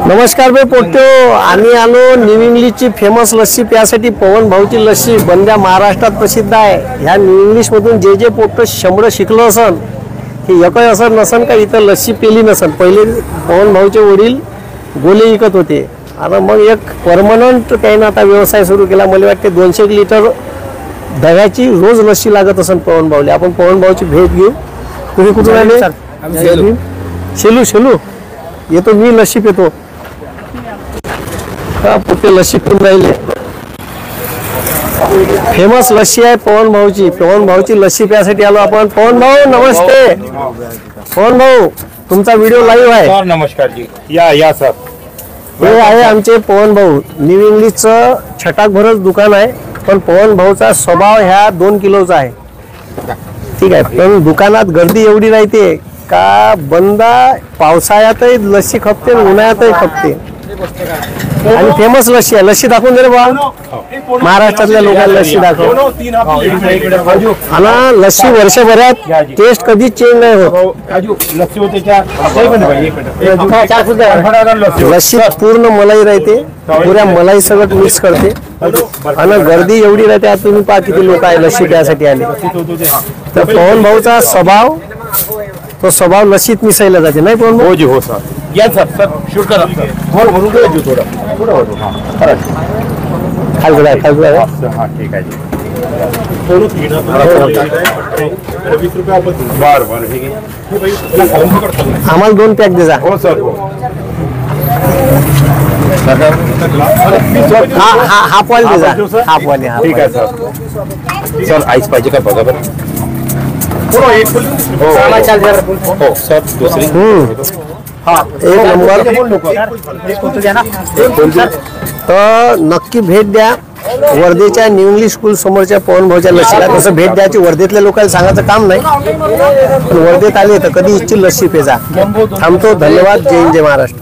नमस्कार बे पोट्यो, आम्ही आलो न्यू इंग्लिशची फेमस लस्सी प्यासाठी. पवन भाऊची लस्सी बंद्या महाराष्ट्रात प्रसिद्ध आहे. ह्या न्यू इंग्लिश मधून जे पोट्टो शंभर शिकलो असन की एकही असं नसन का इथं लस्सी पेली नसन. पहिले पवन भाऊचे वडील गोले विकत होते. आता मग एक परमनंट त्याने आता व्यवसाय सुरू केला. मला वाटते 200 लिटर दह्याची रोज लस्सी लागत असन पवन भाऊले. आपण पवन भाऊची भेट घेऊ. तुम्ही कुठून आले? शेलू येतो मी लस्सी पितो. पुढे लस्सी पिऊन राहिले. फेमस लस्सी आहे पवन भाऊची. पवन भाऊची लस्सी प्यासाठी आलो आपण. पवन भाऊ नमस्ते. पवन भाऊ तुमचा व्हिडिओ लाईव्ह आहे. सर नमस्कार जी. या सर. हे आहे आमचे पवन भाऊ. न्यू इंग्लिशचं छटाकभरच दुकान आहे, पण पवन भाऊचा स्वभाव ह्या 2 किलोचा आहे. ठीक आहे, पण दुकानात गर्दी एवढी राहते का बंदा पावसाळ्यातही लस्सी खपते, उन्हाळ्यातही खपते. आणि फेमस लस्सी आहे. लस्सी दाखवून दे रे बा. महाराष्ट्रातल्या लोकांना लस्सी दाखव. आणि लस्सी वर्षभरात टेस्ट कधीच चेंज नाही होत. लस्सी पूर्ण मलाई राहते, पुऱ्या मलाई सगळं मिक्स करते. आणि गर्दी एवढी राहते. आता तुम्ही पहा किती लोक आहे लस्सी प्यासाठी आले. तर पवन भाऊचा स्वभाव, तो स्वभाव लस्सीत मिसळला जाते नाही पवन भाऊ? हो जी हो सर. या सर शूट करा सर. भरून घ्या थोडं खालगुडा. हां ठीक आहे जी. 20 रुपये बरं हे घे. आम्हाला 2 पॅक दे जा. हो सर. हाफ वाली दे जा. हाफ वाली. ठीक आहे सर. सर आईस पाहिजे का बघा बरं. हो सर दुसरी. एक नंबर. तर नक्की भेट द्या वर्धेच्या न्यू इंग्लिश स्कूल समोरच्या पवन भाऊच्या लस्सीला. तसं भेट द्यायची वर्धेतल्या लोकांना सांगायचं काम नाही, पण वर्धेत आले तर कधी इच्छित लस्सी पेजा. थांबतो. धन्यवाद. जय हिंद, जय महाराष्ट्र.